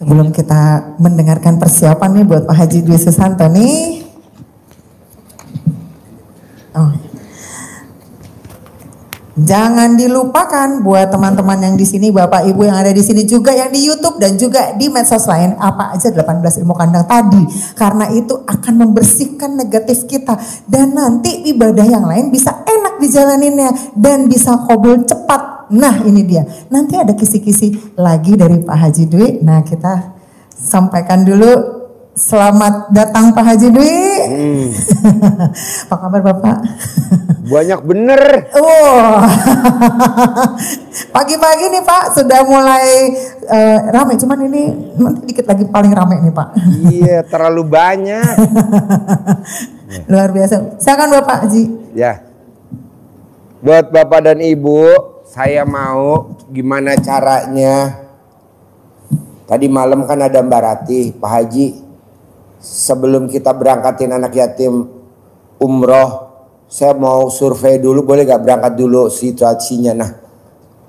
Sebelum kita mendengarkan persiapan nih buat Pak Haji Dwi Susanto nih. Jangan dilupakan buat teman-teman yang di sini, Bapak Ibu yang ada di sini juga yang di YouTube dan juga di medsos lain, apa aja 18 ilmu kandang tadi. Karena itu akan membersihkan negatif kita dan nanti ibadah yang lain bisa enak dijalaninnya dan bisa qabul cepat. Nah ini dia, nanti ada kisi-kisi lagi dari Pak Haji Dwi. Nah kita sampaikan dulu, selamat datang Pak Haji Dwi. Apa kabar Bapak? Banyak bener. Pagi-pagi nih Pak sudah mulai ramai, cuman ini nanti dikit lagi paling ramai nih Pak. Iya, terlalu banyak. Luar biasa. Silakan Bapak Haji. Ya. Buat Bapak dan Ibu, saya mau gimana caranya. Tadi malam kan ada Mbak Ratih, Pak Haji. Sebelum kita berangkatin anak yatim umroh, saya mau survei dulu, boleh gak berangkat dulu situasinya. Nah,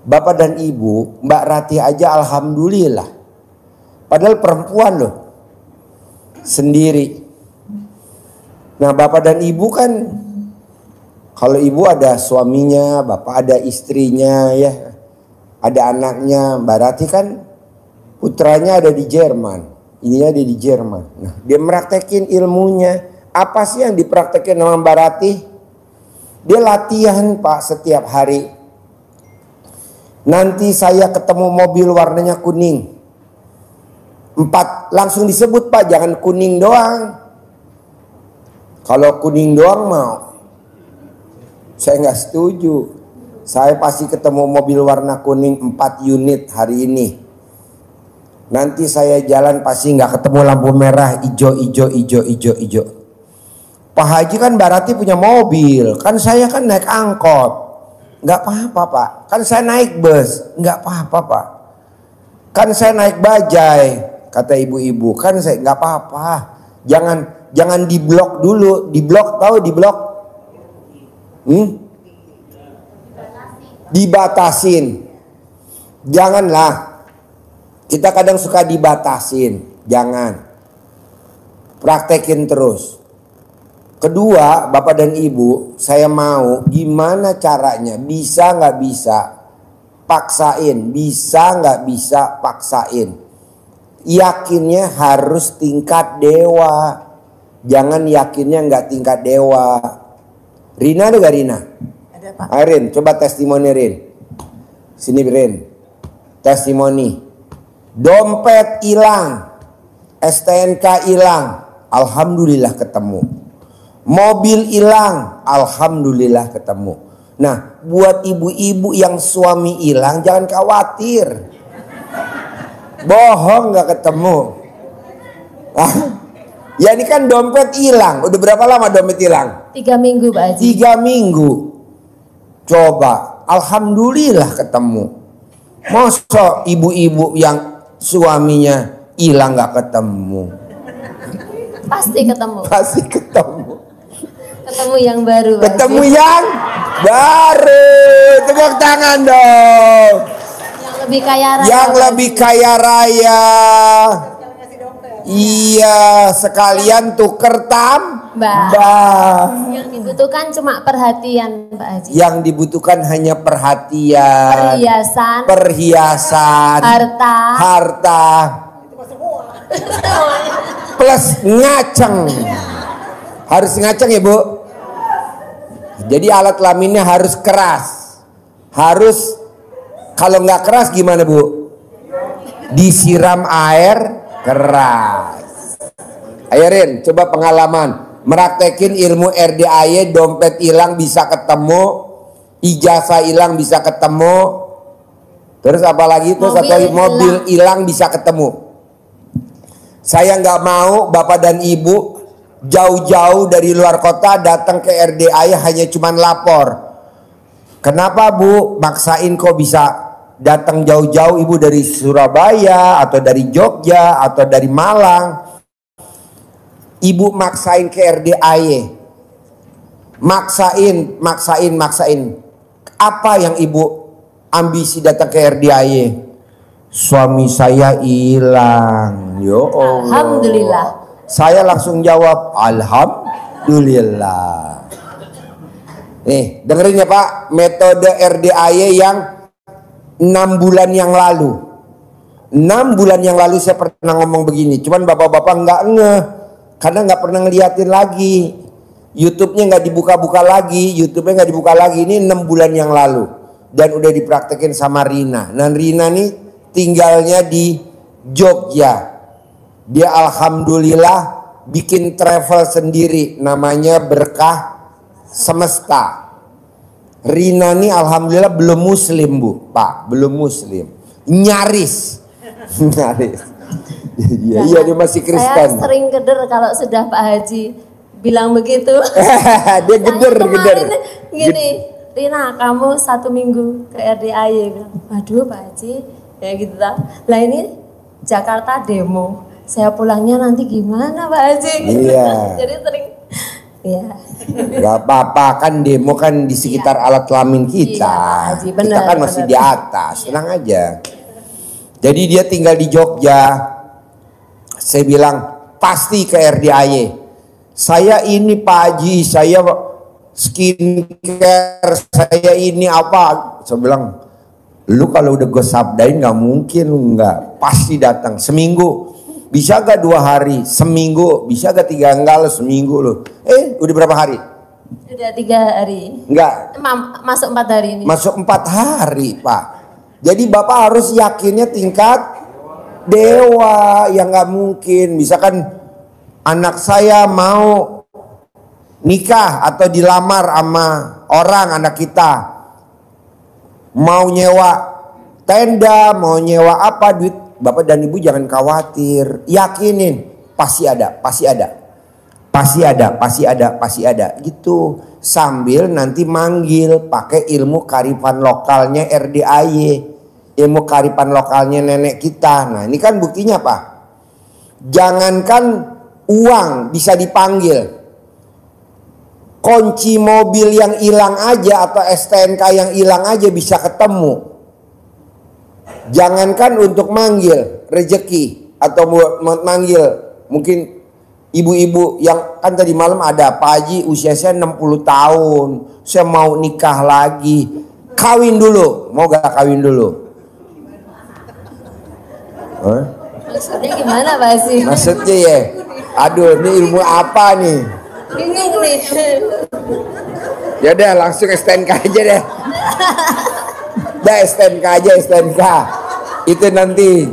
Bapak dan Ibu, Mbak Ratih aja alhamdulillah. Padahal perempuan loh, sendiri. Nah, Bapak dan Ibu kan, kalau ibu ada suaminya, bapak ada istrinya, ya, ada anaknya. Mbak Ratih kan putranya ada di Jerman, ininya ada di Jerman. Nah, dia meraktekin ilmunya. Apa sih yang dipraktekin sama Mbak Ratih? Dia latihan Pak setiap hari. Nanti saya ketemu mobil warnanya kuning. 4, langsung disebut Pak, jangan kuning doang. Kalau kuning doang mau, saya nggak setuju. Saya pasti ketemu mobil warna kuning 4 unit hari ini. Nanti saya jalan pasti nggak ketemu lampu merah hijau. Pak Haji kan Mbak Ratih punya mobil, kan saya kan naik angkot, nggak apa-apa Pak. Kan saya naik bus, nggak apa-apa Pak. Kan saya naik bajai, kata ibu-ibu, kan saya nggak apa-apa. Jangan diblok dulu, diblok tahu diblok? Dibatasin. Janganlah. Kita kadang suka dibatasin. Jangan. Praktekin terus. Kedua, Bapak dan Ibu, saya mau gimana caranya, bisa nggak bisa paksain, bisa nggak bisa paksain. Yakinnya harus tingkat dewa, jangan yakinnya nggak tingkat dewa. Rina ada gak Rina? Ada Pak. Rin, coba testimoni Rin. Sini Rin, testimoni. Dompet hilang, STNK hilang, alhamdulillah ketemu. Mobil hilang, alhamdulillah ketemu. Nah, buat ibu-ibu yang suami hilang jangan khawatir. Bohong gak ketemu. Ya ini kan dompet hilang. Udah berapa lama dompet hilang? 3 minggu Pak Haji. 3 minggu. Coba, alhamdulillah ketemu. Masa ibu-ibu yang suaminya hilang gak ketemu? Pasti ketemu. Pasti ketemu. Ketemu yang baru Pak Ketemu Haji. yang baru. Tepuk tangan dong. Yang lebih kaya raya. Yang lebih kaya raya. Iya, sekalian tuker tambah. Yang dibutuhkan cuma perhatian Pak Haji. Yang dibutuhkan hanya perhatian, perhiasan, harta, plus ngaceng. Harus ngaceng ya Bu. Jadi alat kelaminnya harus keras. Harus, kalau nggak keras gimana Bu? Disiram air keras. Ayo Rin, coba pengalaman meraktekin ilmu RDAY, dompet hilang bisa ketemu, ijazah hilang bisa ketemu, terus apalagi terus mobil hilang bisa ketemu. Saya nggak mau Bapak dan Ibu jauh-jauh dari luar kota datang ke RDAY hanya cuman lapor. Kenapa Bu maksain kok bisa datang jauh-jauh Ibu dari Surabaya atau dari Jogja atau dari Malang? Ibu maksain ke RDAY. Maksain. Apa yang Ibu ambisi datang ke RDAY? suami saya hilang. Yo Allah. Alhamdulillah. Saya langsung jawab, alhamdulillah. Nih, dengerin ya Pak, metode RDAY yang 6 bulan yang lalu. 6 bulan yang lalu saya pernah ngomong begini, cuman bapak-bapak nggak ngeh karena nggak pernah ngeliatin lagi. YouTube-nya nggak dibuka-buka lagi, YouTube-nya nggak dibuka lagi. Ini 6 bulan yang lalu dan udah dipraktekin sama Rina. Dan Rina nih tinggalnya di Jogja. Dia alhamdulillah bikin travel sendiri, namanya Berkah Semesta. Rina nih alhamdulillah belum muslim Bu, Pak, belum muslim, nyaris, nyaris. Iya dia masih Kristen. Saya sering geder kalau sudah Pak Haji bilang begitu. Dia geder. Gini, Rina kamu 1 minggu ke RDAY. Waduh Pak Haji, ya gitu lah. Lah ini Jakarta demo. Saya pulangnya nanti gimana Pak Haji? Iya. Jadi sering, ya. Gak apa-apa kan demo kan di sekitar alat kelamin kita. Iya, Pak Haji, benar, kita kan masih benar. di atas, tenang aja. Jadi dia tinggal di Jogja. Saya bilang pasti ke RDAY. Saya ini Pak Haji, saya skincare, saya ini apa? Saya bilang, lu kalau udah gue sabdain nggak mungkin lu nggak, pasti datang. Seminggu bisa gak 2 hari, seminggu bisa gak 3, enggak lo seminggu lo. Udah berapa hari? Udah 3 hari. Enggak, Masuk 4 hari ini. masuk 4 hari Pak. Jadi Bapak harus yakinnya tingkat dewa, yang nggak mungkin. Misalkan anak saya mau nikah atau dilamar sama orang, anak kita mau nyewa tenda, mau nyewa apa, duit Bapak dan Ibu jangan khawatir, yakinin pasti ada, pasti ada, pasti ada, pasti ada, pasti ada gitu. Sambil nanti manggil pakai ilmu kearifan lokalnya RDAY, ilmu kearifan lokalnya nenek kita. Nah ini kan buktinya Pak, jangankan uang bisa dipanggil, kunci mobil yang hilang aja atau STNK yang hilang aja bisa ketemu. Jangankan untuk manggil rezeki atau manggil mungkin ibu-ibu yang kan tadi malam ada Pak Haji usia saya 60 tahun, saya mau nikah lagi, kawin dulu, mau gak kawin dulu? Hah? Maksudnya gimana Pak Haji? Maksudnya ya, aduh ini ilmu apa nih? Bingung nih. Ya udah langsung STNK aja deh. Dah STNK aja, STNK. Itu nanti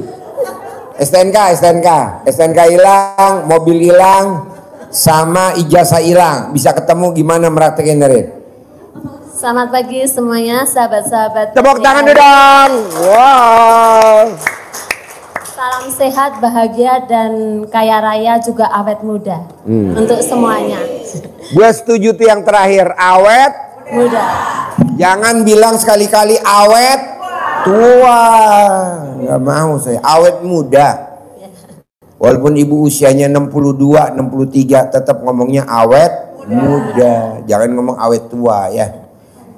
STNK hilang, mobil hilang, sama ijazah hilang. Bisa ketemu gimana meraktekin dari? Selamat pagi semuanya, sahabat-sahabat. Tepuk tangan dong. Wow. Salam sehat, bahagia, dan kaya raya juga awet muda. Untuk semuanya. Gue setuju tuh yang terakhir, awet Muda. Jangan bilang sekali-kali awet tua. Nggak mau saya, awet muda. Walaupun ibu usianya 62, 63 tetap ngomongnya awet muda. Jangan ngomong awet tua ya.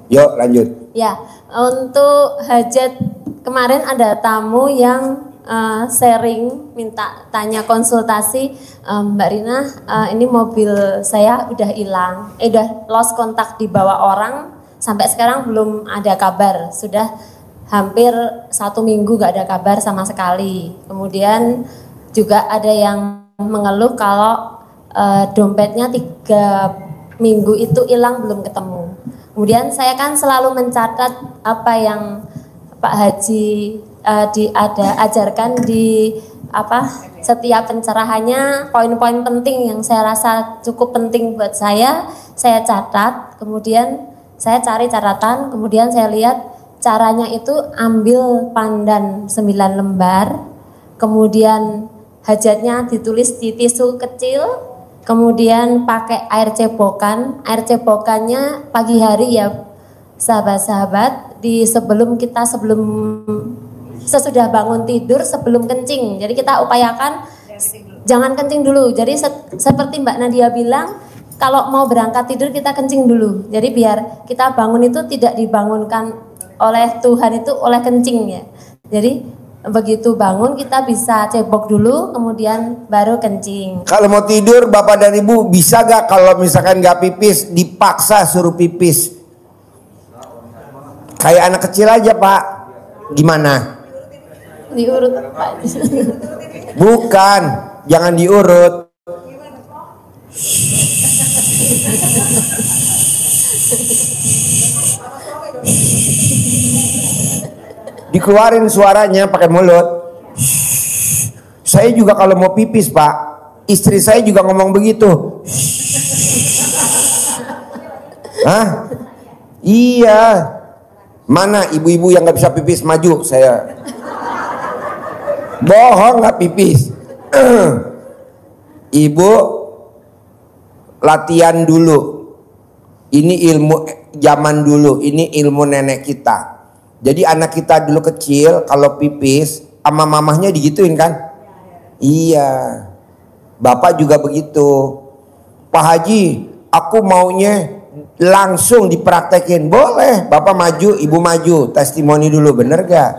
Yuk lanjut. Ya, untuk hajat kemarin ada tamu yang sharing, minta tanya konsultasi, Mbak Rina, ini mobil saya udah hilang, udah lost kontak di bawah orang, sampai sekarang belum ada kabar, sudah hampir 1 minggu gak ada kabar sama sekali. Kemudian juga ada yang mengeluh kalau dompetnya 3 minggu itu hilang belum ketemu. Kemudian saya kan selalu mencatat apa yang Pak Haji ada ajarkan di setiap pencerahannya, poin-poin penting yang saya rasa cukup penting buat saya catat, kemudian saya cari catatan, kemudian saya lihat caranya itu ambil pandan 9 lembar, kemudian hajatnya ditulis di tisu kecil, kemudian pakai air cebokannya pagi hari ya sahabat-sahabat, sesudah bangun tidur sebelum kencing. Jadi kita upayakan jangan kencing dulu. Jadi seperti Mbak Nadia bilang, kalau mau berangkat tidur kita kencing dulu. Jadi biar kita bangun itu tidak dibangunkan oleh Tuhan itu oleh kencing ya. Jadi begitu bangun kita bisa cebok dulu, kemudian baru kencing. Kalau mau tidur bapak dan ibu bisa gak kalau misalkan gak pipis dipaksa suruh pipis? Kayak anak kecil aja pak. Gimana? Diurut Pak. Bukan, jangan diurut. Dikeluarin suaranya pakai mulut. Saya juga kalau mau pipis pak, istri saya juga ngomong begitu. Hah? Iya. Mana ibu-ibu yang nggak bisa pipis, maju saya. Bohong nggak pipis. Ibu latihan dulu. Ini ilmu zaman dulu, ini ilmu nenek kita. Jadi anak kita dulu kecil kalau pipis sama mamahnya digituin kan? Iya. Bapak juga begitu. Pak Haji, aku maunya langsung dipraktekin. Boleh, bapak maju, ibu maju, testimoni dulu, bener gak?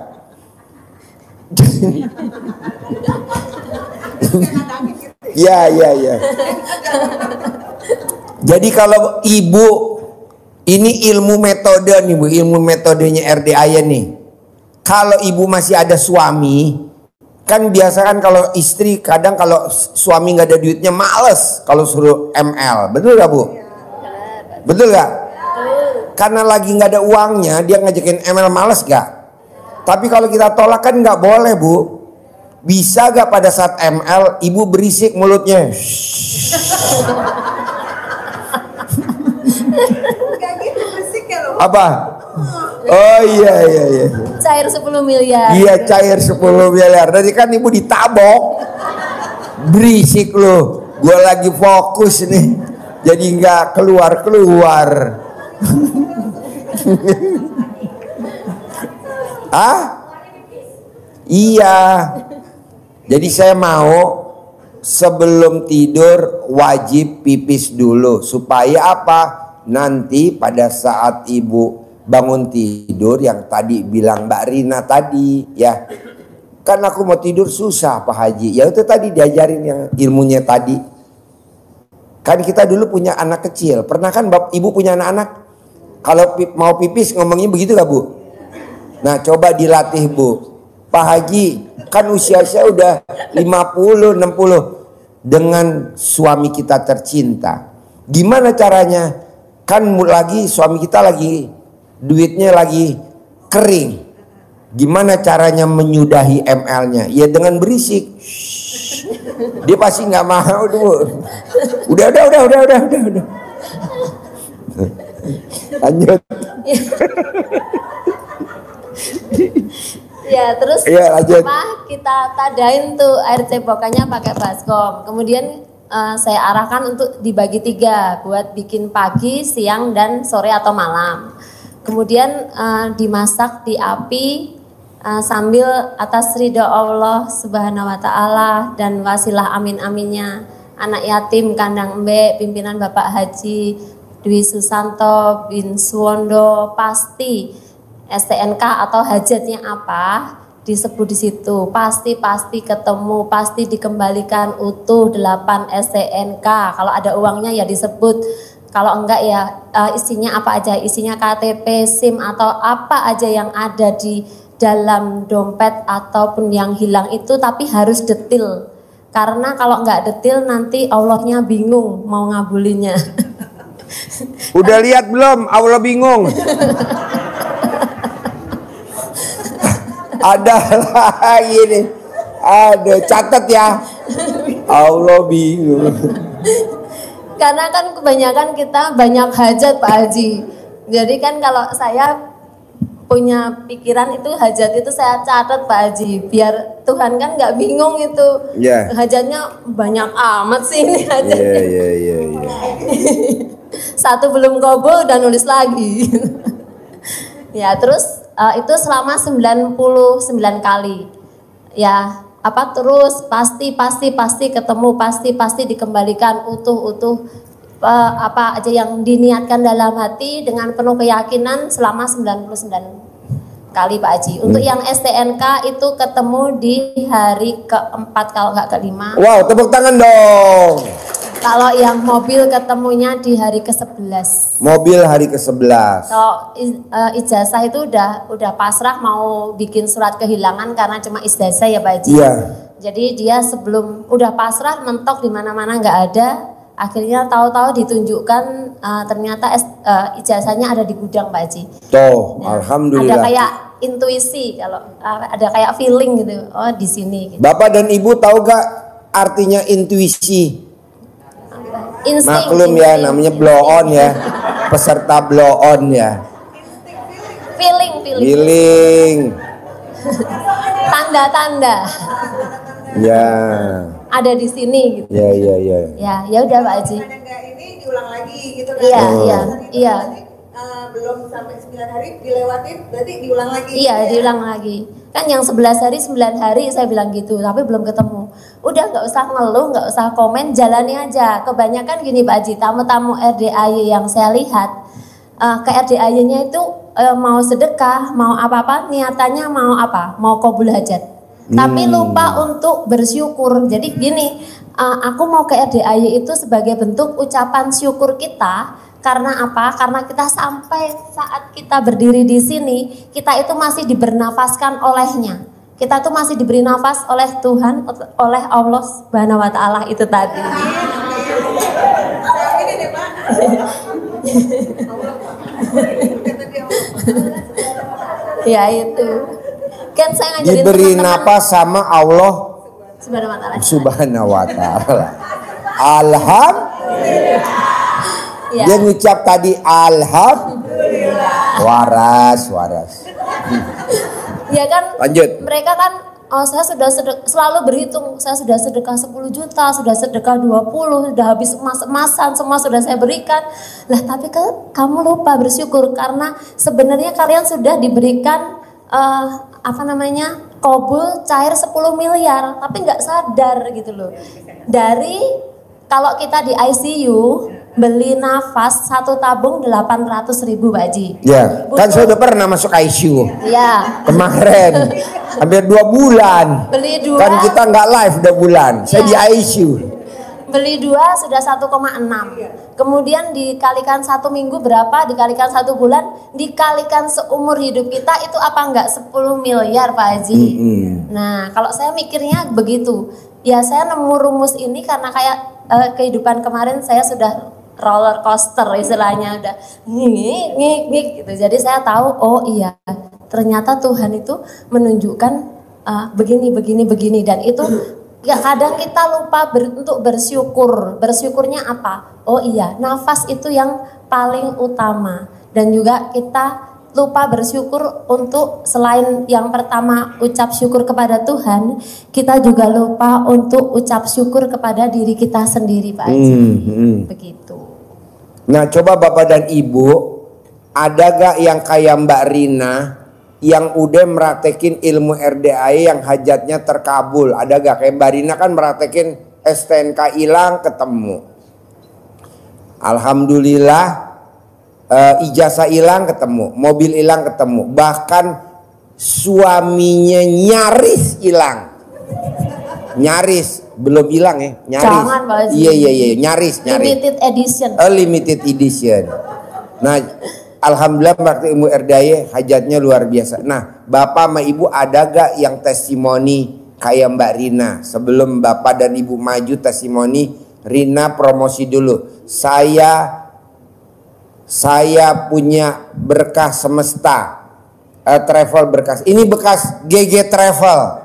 Ya. Jadi kalau ibu, ini ilmu metode nih bu, ilmu metodenya RDAY nih. Kalau ibu masih ada suami, kan biasa kan kalau istri kadang kalau suami nggak ada duitnya males kalau suruh ML, betul gak bu? Betul gak? Karena lagi nggak ada uangnya dia ngajakin ML, males gak? Tapi kalau kita tolak kan nggak boleh bu. Bisa gak pada saat ML ibu berisik mulutnya? Apa? Oh iya. Cair 10 miliar. Iya cair 10 miliar. Tadi kan ibu ditabok. Berisik lo. Gue lagi fokus nih. Jadi nggak keluar. Ah? Iya. Jadi saya mau sebelum tidur wajib pipis dulu. Supaya apa? Nanti pada saat ibu bangun tidur yang tadi bilang Mbak Rina tadi ya. Kan aku mau tidur susah Pak Haji. Ya itu tadi diajarin yang ilmunya tadi. Kan kita dulu punya anak kecil. Pernah kan ibu punya anak-anak? Kalau mau pipis ngomongnya begitu gak bu? Nah coba dilatih bu. Pak Haji kan usia saya udah 50, 60. Dengan suami kita tercinta. Gimana caranya? Kan lagi suami kita lagi duitnya lagi kering. Gimana caranya menyudahi ML-nya? Ya dengan berisik. Dia pasti nggak mau dulu. Udah. Lanjut. Ya terus ya, kita tadain tuh air cebokannya pakai baskom. Kemudian saya arahkan untuk dibagi 3 buat bikin pagi, siang, dan sore atau malam. Kemudian dimasak di api sambil atas ridho Allah Subhanahu wa Ta'ala dan wasilah amin-aminnya anak yatim kandang embe pimpinan Bapak Haji Dwi Susanto bin Suwondo, pasti STNK atau hajatnya apa disebut di situ, pasti ketemu, pasti dikembalikan utuh 8 STNK. Kalau ada uangnya ya disebut, kalau enggak ya isinya apa aja, isinya KTP, SIM atau apa aja yang ada di dalam dompet ataupun yang hilang itu, tapi harus detil. Karena kalau enggak detil nanti Allahnya bingung mau ngabulinya. Udah lihat belum? Allah bingung. Ada lagi nih. Ada, catat ya. Allah bingung. Karena kan kebanyakan kita banyak hajat Pak Haji. Jadi kan kalau saya punya pikiran itu hajat itu saya catat Pak Haji. Biar Tuhan kan nggak bingung itu. Yeah. Hajatnya banyak amat sih ini hajatnya. Iya. Satu belum kabul dan nulis lagi. Ya terus itu selama 99 kali. Ya apa terus pasti ketemu, pasti dikembalikan utuh apa aja yang diniatkan dalam hati dengan penuh keyakinan selama 99 kali Pak Haji. Untuk yang STNK itu ketemu di hari keempat kalau nggak kelima. Wow, tepuk tangan dong. Kalau yang mobil ketemunya di hari ke-11. Mobil hari ke-11. Kalau ijazah itu udah pasrah mau bikin surat kehilangan karena cuma ijazah ya Pak Haji. Iya. Jadi dia sebelum udah pasrah mentok di mana-mana nggak ada. Akhirnya tahu-tahu ditunjukkan ternyata ijazahnya ada di gudang Pak Haji. Tuh, Nah, alhamdulillah. ada kayak intuisi kalau ada kayak feeling gitu. Oh di sini. Gitu. Bapak dan Ibu tahu gak artinya intuisi? Maklum ya, namanya blow on ya. Peserta blow on ya. Feeling. Tanda-tanda. Ya. Ada di sini gitu. Ya. Ya udah Pak Haji. Ini diulang lagi gitu kan? Iya. Belum sampai 9 hari dilewatin, berarti diulang lagi. Iya, diulang lagi. Kan yang 11 hari, 9 hari saya bilang gitu, tapi belum ketemu. Udah nggak usah ngeluh, nggak usah komen, jalani aja. Kebanyakan gini Pak Haji, tamu-tamu RDAY yang saya lihat, ke RDAY-nya itu mau sedekah, mau apa-apa, niatannya mau apa? Mau qabul hajat. Tapi lupa untuk bersyukur. Jadi gini, aku mau ke RDAY itu sebagai bentuk ucapan syukur kita. Karena apa? Karena kita sampai saat kita berdiri di sini, kita itu masih dibernafaskan olehnya. Kita tuh masih diberi nafas oleh Tuhan, oleh Allah Subhanahu wa Ta'ala itu tadi. Ya itu. Kan saya ngajarin diberi teman-teman napas sama Allah Subhanahu wa Ta'ala. Alhamdulillah. Ya. Dia ngucap tadi alhamdulillah. Waras. Ya kan, Lanjut. mereka kan, saya sudah selalu berhitung, saya sudah sedekah 10 juta, sudah sedekah 20, sudah habis emas-emasan, semua sudah saya berikan. Lah tapi kamu lupa bersyukur karena sebenarnya kalian sudah diberikan qabul cair 10 miliar, tapi nggak sadar gitu loh. Dari kalau kita di ICU beli nafas 1 tabung 800.000 Pak Haji. Ya, kan saya udah pernah masuk ICU. Ya. Kemarin hampir 2 bulan. Beli 2. Kan kita nggak live 2 bulan. Saya di ICU. Beli 2 sudah 1,6. Kemudian dikalikan 1 minggu berapa? Dikalikan 1 bulan, dikalikan seumur hidup kita itu apa enggak 10 miliar Pak Haji. Nah, kalau saya mikirnya begitu. Ya saya nemu rumus ini karena kayak kehidupan kemarin saya sudah roller coaster istilahnya, udah ngik gitu. Jadi saya tahu, oh iya, ternyata Tuhan itu menunjukkan begini dan itu ya kadang kita lupa untuk bersyukur. Bersyukurnya apa? Oh iya, nafas itu yang paling utama. Dan juga kita lupa bersyukur untuk selain yang pertama ucap syukur kepada Tuhan, kita juga lupa untuk ucap syukur kepada diri kita sendiri Pak Haji. Begitu. Nah, coba Bapak dan Ibu, ada gak yang kayak Mbak Rina yang udah meratekin ilmu RDAI yang hajatnya terkabul? Ada gak? Kayak Mbak Rina kan meratekin STNK hilang ketemu. Alhamdulillah, ijazah hilang ketemu, mobil hilang ketemu, bahkan suaminya nyaris hilang. Nyaris, belum hilang ya, nyaris. Jangan Pak Haji. Iya, nyaris. Limited edition. Limited edition. Nah, alhamdulillah waktu ilmu RDAY hajatnya luar biasa. Nah, Bapak sama Ibu ada gak yang testimoni kayak Mbak Rina? Sebelum Bapak dan Ibu maju testimoni, Rina promosi dulu. Saya punya berkah semesta, travel berkas. Ini bekas GG Travel.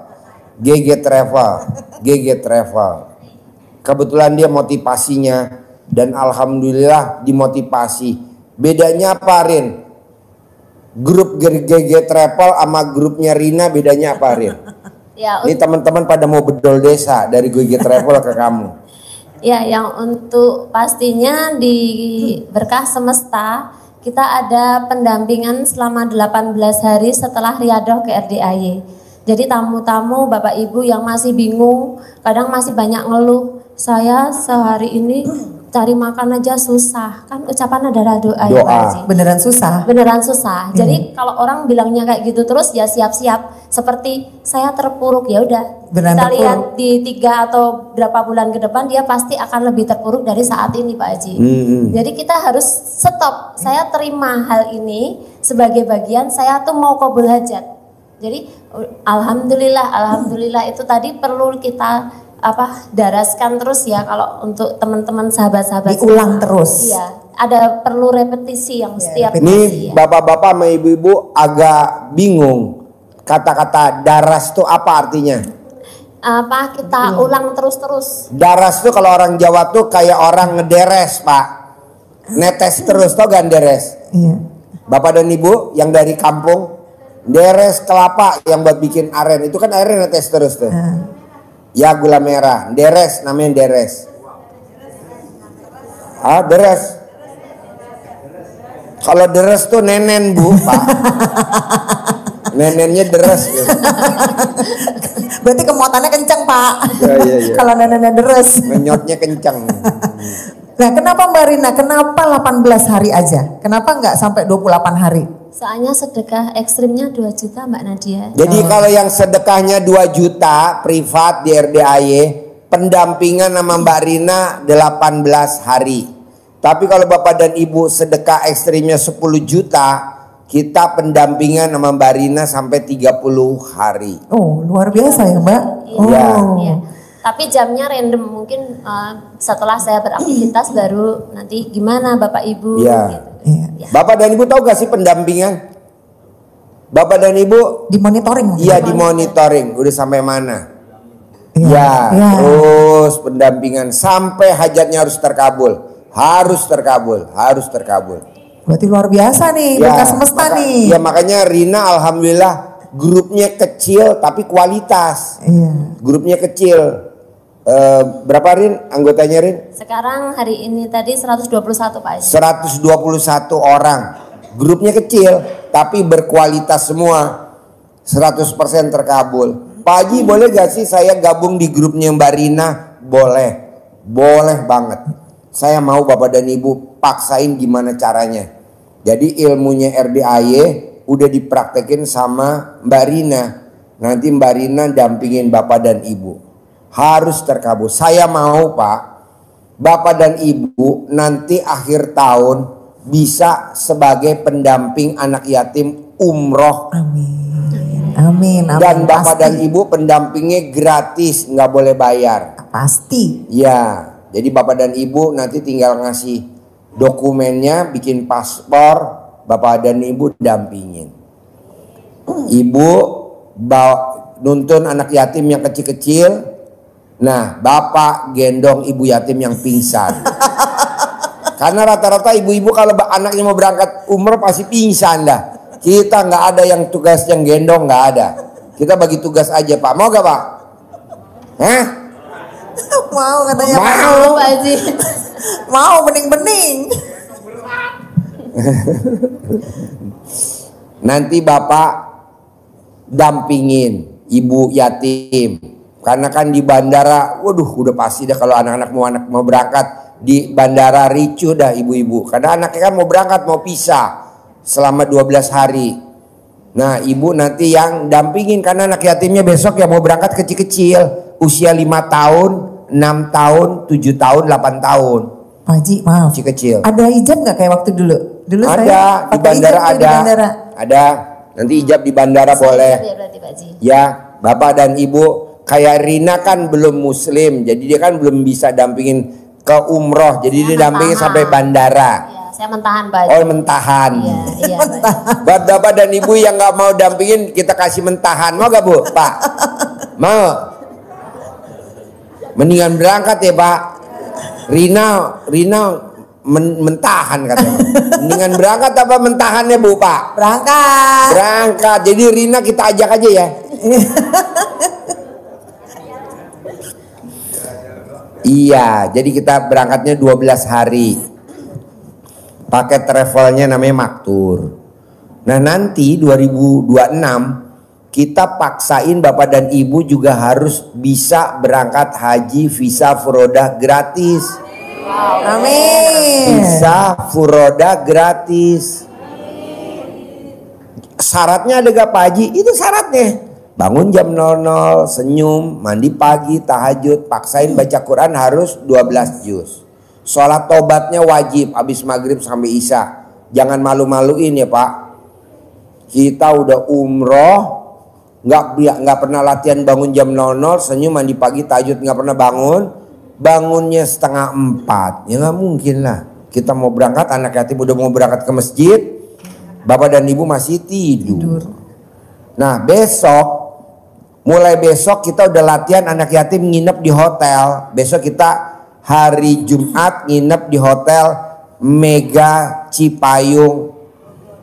Kebetulan dia motivasinya dan alhamdulillah dimotivasi. Bedanya apa, Rin? Grup GG Travel sama grupnya Rina bedanya apa, Rin? Ya, ini teman-teman pada mau bedol desa dari GG Travel ke kamu. Ya, yang untuk pastinya di Berkah Semesta kita ada pendampingan selama 18 hari setelah riadoh ke RDAY. Jadi tamu-tamu Bapak Ibu yang masih bingung, kadang masih banyak ngeluh, saya sehari ini cari makan aja susah, kan ucapan adalah doa, ya Doa. Pak Haji. Beneran susah. Beneran susah. Jadi kalau orang bilangnya kayak gitu terus ya siap-siap. Seperti saya terpuruk, ya udah. Beneran Kita terpuruk. lihat di 3 atau berapa bulan ke depan dia pasti akan lebih terpuruk dari saat ini Pak Haji. Jadi kita harus stop. Saya terima hal ini sebagai bagian saya tuh mau qabul hajat. Jadi alhamdulillah itu tadi perlu kita daraskan terus ya kalau untuk teman-teman sahabat-sahabat Diulang semua. terus. Iya, ada perlu repetisi yang setiap Ini hari ya. bapak-bapak sama ibu-ibu agak bingung. Kata-kata daras itu apa artinya? Kita ulang terus-terus. Daras tuh kalau orang Jawa tuh kayak orang ngederes, Pak. Netes terus, tau gak deres? Iya. Bapak dan ibu yang dari kampung, deres kelapa yang buat bikin aren, itu kan airnya netes terus tuh. Ya gula merah, deres namanya deres. Deres. Kalau deres tuh nenen bu, Pak. Nenennya deres. Gitu. Berarti kemuatannya kencang Pak. Iya. Kalau neneknya deres. Menyotnya kencang. Nah kenapa Mbak Rina, kenapa 18 hari aja? Kenapa nggak sampai 28 hari? Soalnya sedekah ekstrimnya 2 juta Mbak Nadia. Jadi kalau yang sedekahnya 2 juta privat di RDAY, pendampingan sama Mbak Rina 18 hari. Tapi kalau Bapak dan Ibu sedekah ekstrimnya 10 juta, kita pendampingan sama Mbak Rina sampai 30 hari. Oh luar biasa ya Mbak. Iya. Iya. Tapi jamnya random, mungkin setelah saya beraktivitas baru nanti gimana Bapak Ibu Iya. gitu. Iya. Ya. Bapak dan Ibu tahu gak sih pendampingan? Bapak dan Ibu Dimonitoring. iya dimonitoring, udah sampai mana? Iya. Ya, terus pendampingan sampai hajatnya harus terkabul. Harus terkabul. Berarti luar biasa nih, berkah semesta nih. Ya makanya Rina alhamdulillah grupnya kecil tapi kualitas. Iya. Grupnya kecil. Berapa Rin anggotanya Rin? Sekarang hari ini tadi 121 Pak Haji. 121 orang. Grupnya kecil tapi berkualitas semua. 100% terkabul. Pak Haji boleh gak sih saya gabung di grupnya Mbak Rina? Boleh. Boleh banget. Saya mau Bapak dan Ibu paksain gimana caranya. Jadi ilmunya RDAY udah dipraktekin sama Mbak Rina. Nanti Mbak Rina dampingin Bapak dan Ibu. Harus terkabul. Saya mau Pak, Bapak dan Ibu nanti akhir tahun bisa sebagai pendamping anak yatim umroh. Amin. Amin. Dan Bapak Pasti. dan Ibu pendampingnya gratis, nggak boleh bayar. Pasti. Ya, jadi Bapak dan Ibu nanti tinggal ngasih dokumennya, bikin paspor, Bapak dan Ibu dampingin. Ibu nuntun anak yatim yang kecil-kecil. Nah, Bapak gendong ibu yatim yang pingsan. Karena rata-rata ibu-ibu kalau anaknya mau berangkat umroh pasti pingsan dah. Kita nggak ada yang tugas yang gendong, nggak ada. Kita bagi tugas aja Pak. Mau gak Pak? Hah? Mau katanya Pak. Mau. Pak Haji. Mau bening-bening. Nanti Bapak dampingin ibu yatim. Karena kan di bandara, waduh udah pasti dah kalau anak-anak mau berangkat di bandara ricuh dah ibu-ibu. Karena anaknya kan mau berangkat, mau pisah selama 12 hari. Nah ibu nanti yang dampingin karena anak yatimnya besok ya mau berangkat kecil-kecil. Usia 5 tahun, 6 tahun, 7 tahun, 8 tahun. Pak Haji maaf. Kecil-kecil. Ada ijab nggak kayak waktu dulu? Dulu Ada, saya di pakai bandara ijab tuh ada. Di bandara. Ada, nanti ijab di bandara boleh. Ya berarti Pak Haji. Ya, Bapak dan Ibu. Kayak Rina kan belum muslim, jadi dia kan belum bisa dampingin ke umroh, jadi dia dampingin sampai bandara. Ya, saya mentahan Pak Haji. Oh mentahan. Iya. Buat Bapak dan Ibu yang nggak mau dampingin, kita kasih mentahan. Mau gak Bu, Pak? Mau? Mendingan berangkat ya Pak. Rina mentahan katanya. Mendingan berangkat apa mentahannya Bu Pak? Berangkat. Berangkat. Jadi Rina kita ajak aja ya. Iya, jadi kita berangkatnya 12 hari. Paket travelnya namanya Maktur. Nah nanti 2026 kita paksain Bapak dan Ibu juga harus bisa berangkat haji visa furodah gratis. Amin. Bisa furoda gratis. Syaratnya ada gak Pak Haji? Itu syaratnya. Bangun jam 00, senyum, mandi pagi, tahajud, paksain baca Quran harus 12 juz. Sholat tobatnya wajib habis maghrib sampai isya. Jangan malu-maluin ya Pak. Kita udah umroh, nggak pernah latihan bangun jam 00, senyum, mandi pagi, tahajud nggak pernah bangun. Bangunnya 3:30, ya nggak mungkin lah. Kita mau berangkat, anak yatim udah mau berangkat ke masjid, bapak dan ibu masih tidur. Nah mulai besok kita udah latihan anak yatim nginep di hotel. Besok kita hari Jumat nginep di hotel Mega Cipayung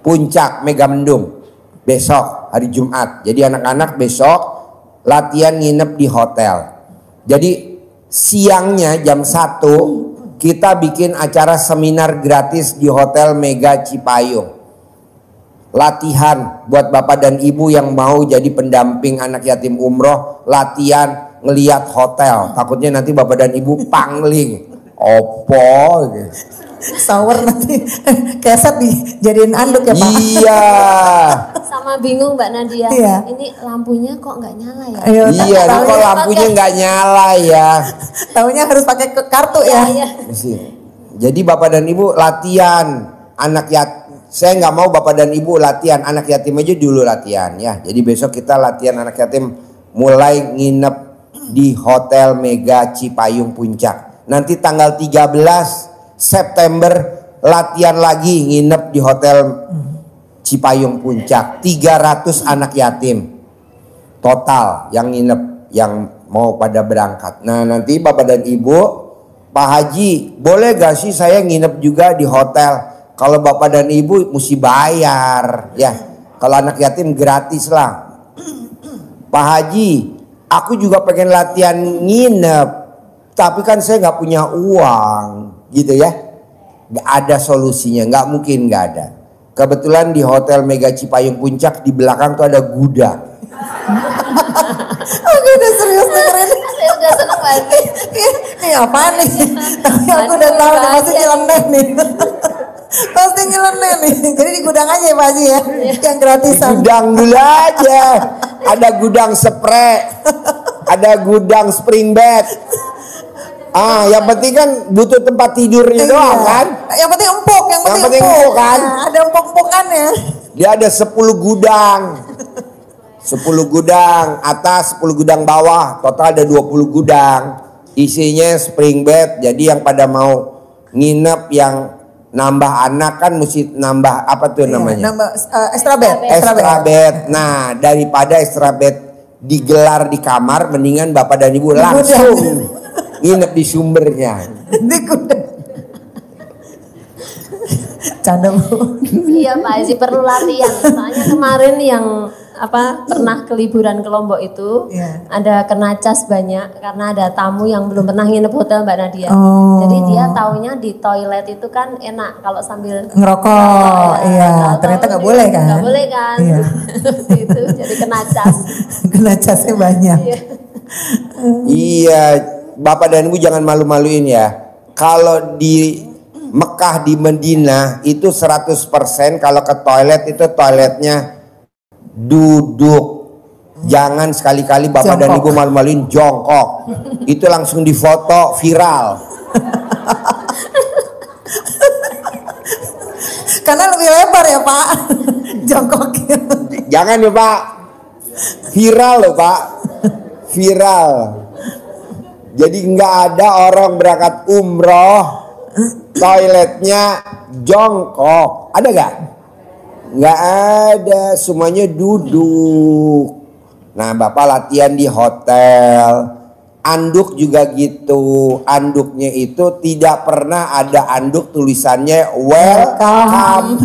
Puncak Megamendung. Besok hari Jumat. Jadi anak-anak besok latihan nginep di hotel. Jadi siangnya jam 1 kita bikin acara seminar gratis di hotel Mega Cipayung. Latihan buat bapak dan ibu yang mau jadi pendamping anak yatim umroh, latihan ngeliat hotel. Takutnya nanti bapak dan ibu pangling. Opo gitu. Sour nanti keset dijadiin anduk ya Pak. Iya. Sama bingung Mbak Nadia. Iya. Ini lampunya kok nggak nyala ya? Iya, ini kok lampunya nggak nyala ya. Taunya harus pakai kartu ya. Iya. Jadi bapak dan ibu latihan anak yatim. Saya nggak mau bapak dan ibu latihan anak yatim aja dulu latihan ya. Jadi besok kita latihan anak yatim mulai nginep di hotel Mega Cipayung Puncak. Nanti tanggal 13 September latihan lagi nginep di hotel Cipayung Puncak. 300 anak yatim total yang nginep, yang mau pada berangkat. Nah nanti bapak dan ibu, Pak Haji boleh gak sih saya nginep juga di hotel? Kalau bapak dan ibu mesti bayar ya. Kalau anak yatim gratis lah. Pak Haji, aku juga pengen latihan nginep, tapi kan saya nggak punya uang, gitu ya. Gak ada solusinya, nggak mungkin nggak ada. Kebetulan di hotel Mega Cipayung Puncak di belakang tuh ada gudang. Aku udah serius dengerin. Saya udah seneng banget. Ini apa nih? Tapi aku udah tahu nih, pasti nyeleneh nih. Pasti nyeleneh nih. Jadi di gudang aja ya Pak Haji ya. Yang gratisan. Gudang dulu aja. Ada gudang spray, ada gudang spring bed. Yang penting kan butuh tempat tidurnya doang kan. Yang penting empuk, yang penting empuk kan. Nah, ada empuk-empukannya. Dia ada 10 gudang. 10 gudang atas, 10 gudang bawah, total ada 20 gudang. Isinya spring bed. Jadi yang pada mau nginep yang nambah anak kan mesti nambah apa tuh namanya? Nambah extra bed. Extra bed. Nah, daripada extra bed digelar di kamar, mendingan bapak dan ibu langsung nginep di sumbernya. Di gudang. Canda Bu. Iya Pak Haji perlu latihan. Soalnya kemarin yang pernah ke liburan ke Lombok itu ada kena cas banyak karena ada tamu yang belum pernah nginep hotel Mbak Nadia. Jadi dia taunya di toilet itu kan enak kalau sambil ngerokok. Iya, ternyata nggak boleh kan? Nggak boleh kan? Iya. Itu jadi kena cas. Kena casnya banyak. Iya, bapak dan ibu jangan malu-maluin ya. Kalau di Mekah di Medina itu 100% kalau ke toilet itu toiletnya duduk. Jangan sekali-kali bapak dan ibu malu-maluin jongkok. Itu langsung difoto viral. Karena lebih lebar ya Pak. Jongkoknya. Jangan ya Pak. Viral loh Pak. Viral. Jadi nggak ada orang berangkat umroh toiletnya jongkok. Ada gak? Nggak ada, semuanya duduk. Nah bapak latihan di hotel. Anduk juga gitu. Anduknya itu tidak pernah ada anduk tulisannya welcome.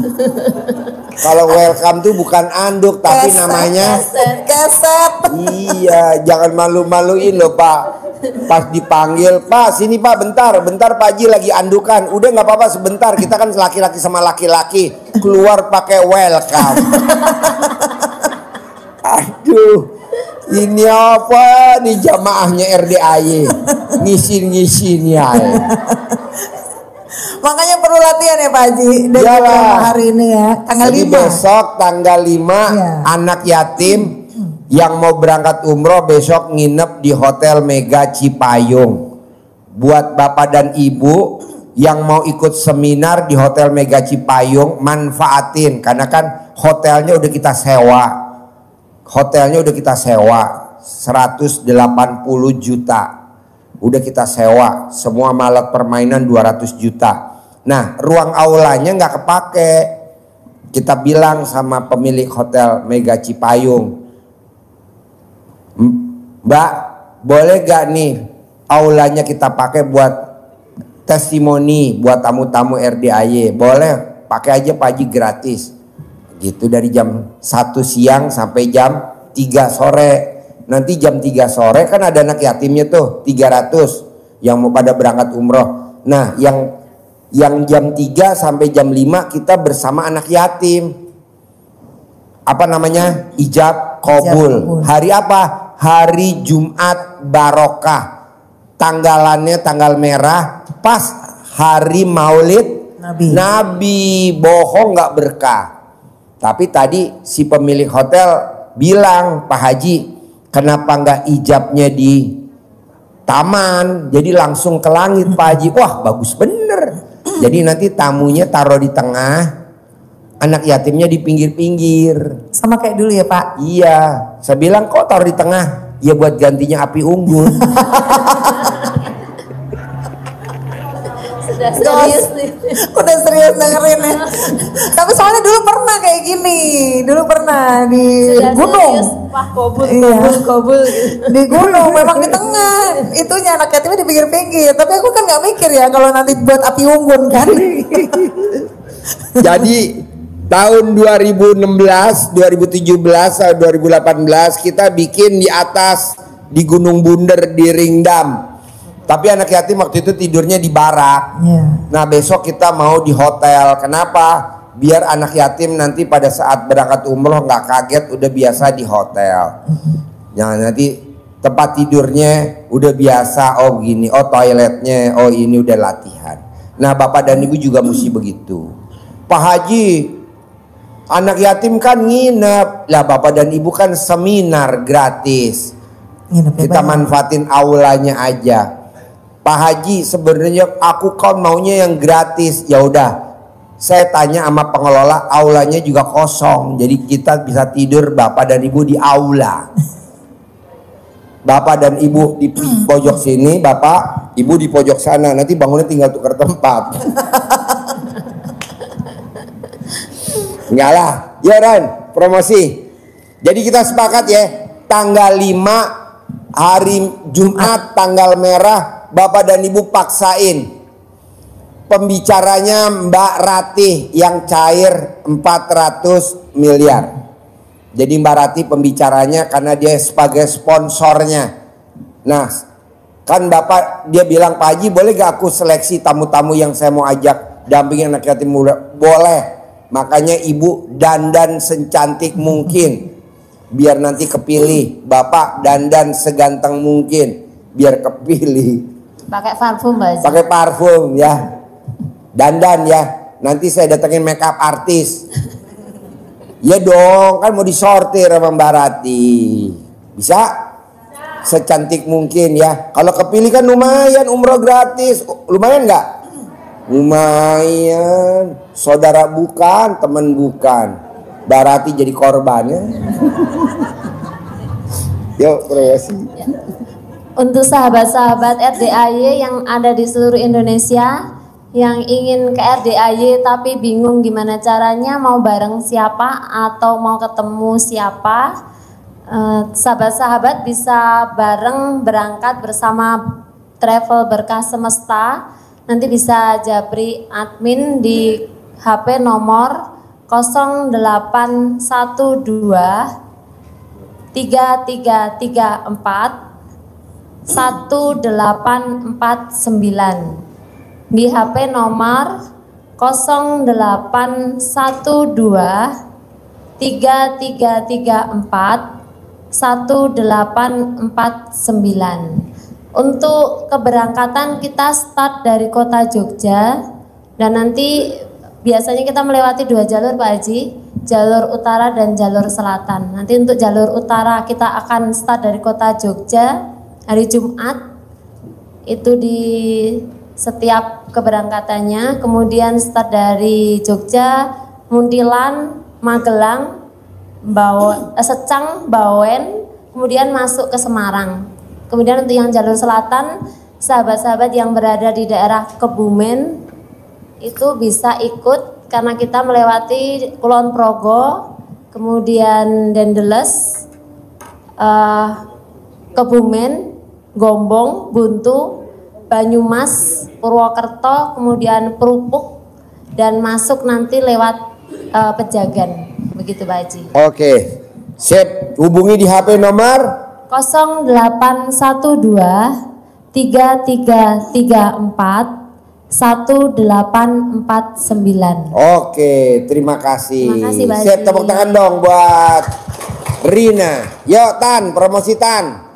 Kalau welcome tuh bukan anduk tapi namanya keset. Iya, jangan malu-maluin loh Pak. Pas dipanggil, Pak sini Pak bentar Pak Haji lagi andukan. Udah nggak apa-apa sebentar, kita kan laki-laki sama laki-laki keluar pakai welcome. Aduh, Ini apa nih jamaahnya RDAY ngisin ya. Makanya perlu latihan ya Pak Haji. Dan hari ini ya tanggal 5. Besok tanggal 5 ya. Anak yatim yang mau berangkat umroh besok nginep di Hotel Mega Cipayung. Buat bapak dan ibu yang mau ikut seminar di Hotel Mega Cipayung, manfaatin karena kan hotelnya udah kita sewa. Hotelnya udah kita sewa 180 juta. Udah kita sewa, semua alat permainan 200 juta. Nah, ruang aulanya nggak kepake. Kita bilang sama pemilik Hotel Mega Cipayung, Mbak, boleh gak nih aulanya kita pakai buat testimoni buat tamu-tamu RDAY? Boleh, pakai aja Pak Haji, gratis. Gitu dari jam 1 siang sampai jam 3 sore. Nanti jam 3 sore kan ada anak yatimnya tuh 300 yang mau pada berangkat umroh. Nah, yang jam 3 sampai jam 5 kita bersama anak yatim. Apa namanya? Ijab kabul. Hari apa? Hari Jumat barokah. Tanggalannya tanggal merah pas hari Maulid Nabi. Bohong nggak berkah. Tapi tadi si pemilik hotel bilang, Pak Haji, kenapa nggak ijabnya di taman? Jadi langsung ke langit Pak Haji. Wah, bagus bener. Jadi nanti tamunya taruh di tengah, anak yatimnya di pinggir-pinggir. Sama kayak dulu ya Pak? Iya. Saya bilang kok taruh di tengah? Ya buat gantinya api unggun. Sudah serius nih. Udah serius dengerin ya. Tapi soalnya dulu pernah kayak gini. Dulu pernah di Sudah gunung. Serius, wah kobul. Di gunung memang di tengah. Itunya anak yatimnya di pinggir-pinggir. Tapi aku kan nggak mikir ya kalau nanti buat api unggun kan. Jadi tahun 2016, 2017, 2018 kita bikin di atas di Gunung Bunder di Ringdam. Tapi anak yatim waktu itu tidurnya di barak. Nah besok kita mau di hotel. Kenapa? Biar anak yatim nanti pada saat berangkat umroh nggak kaget, udah biasa di hotel. Nah nanti tempat tidurnya udah biasa. Oh begini, oh toiletnya, oh ini udah latihan. Nah bapak dan ibu juga mesti begitu. Pak Haji, anak yatim kan nginep. Lah bapak dan ibu kan seminar gratis. Kita manfaatin aulanya aja. Pak Haji, sebenarnya aku kan maunya yang gratis. Ya udah, saya tanya sama pengelola, aulanya juga kosong. Jadi kita bisa tidur bapak dan ibu di aula. Bapak dan ibu di pojok sini, bapak, ibu di pojok sana. Nanti bangunnya tinggal tukar tempat. Enggak lah, ya Ran, promosi. Jadi kita sepakat ya, tanggal 5 hari Jumat tanggal merah, bapak dan ibu paksain pembicaranya Mbak Ratih yang cair 400 miliar. Jadi Mbak Ratih pembicaranya karena dia sebagai sponsornya. Nah kan bapak dia bilang, Pak Haji boleh gak aku seleksi tamu-tamu yang saya mau ajak dampingin anak yatim muda? Boleh. Makanya ibu dandan secantik mungkin biar nanti kepilih. Bapak dandan seganteng mungkin biar kepilih. Pakai parfum Mbak Haji. Pakai parfum ya. Dandan ya. Nanti saya datengin makeup artis. Ya dong, kan mau disortir sama Mbak Ratih. Bisa? Secantik mungkin ya. Kalau kepilih kan lumayan, umroh gratis. Lumayan nggak? Lumayan. Saudara bukan, teman bukan. Mbak Ratih jadi korbannya. Yuk, promosi. Untuk sahabat-sahabat RDAY yang ada di seluruh Indonesia yang ingin ke RDAY tapi bingung gimana caranya, mau bareng siapa atau mau ketemu siapa, sahabat-sahabat bisa bareng berangkat bersama Travel Berkah Semesta. Nanti bisa japri admin di HP nomor 0812 3334 1849. Di HP nomor 0812 3334 1849. Untuk keberangkatan kita start dari kota Jogja dan nanti biasanya kita melewati 2 jalur Pak Haji, jalur utara dan jalur selatan. Nanti untuk jalur utara kita akan start dari kota Jogja hari Jumat, itu di setiap keberangkatannya, kemudian start dari Jogja, Muntilan, Magelang, Secang, Bawen, kemudian masuk ke Semarang. Kemudian untuk yang jalur selatan, sahabat-sahabat yang berada di daerah Kebumen itu bisa ikut karena kita melewati Kulon Progo, kemudian Dendeles, Kebumen, Gombong, Buntu, Banyumas, Purwokerto, kemudian Perupuk, dan masuk nanti lewat Pejagan. Begitu Pak Haji. Oke, sip. Hubungi di HP nomor 0812 3334 1849. Oke, terima kasih. Terima kasih, Pak Sip, Haji. tepuk tangan dong buat Rina. Yuk Tan, promosi Tan.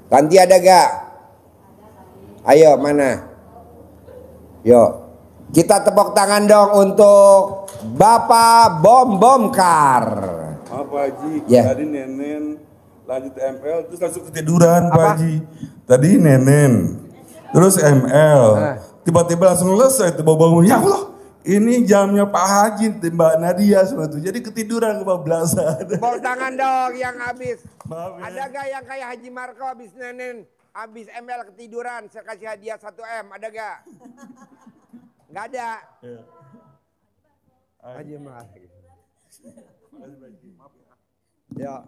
Tanti ada gak? Ayo, mana? Yuk. Kita tepuk tangan dong untuk Bapak Bom Kar. Maaf Pak Haji, Ya. tadi Nenen lanjut ML terus langsung ketiduran Pak Apa? Haji. Tadi Nenen, terus ML, tiba-tiba langsung selesai tuh bangun. Ya Allah, ini jamnya Pak Haji, Mbak Nadia semua tuh. Jadi ketiduran kebablasan. Tepuk tangan dong yang habis. Maaf ya. Ada gak yang kayak Haji Marco habis Nenen, habis ML ketiduran, saya kasih hadiah 1M, ada gak? Gak ada. Haji Marco. Ya.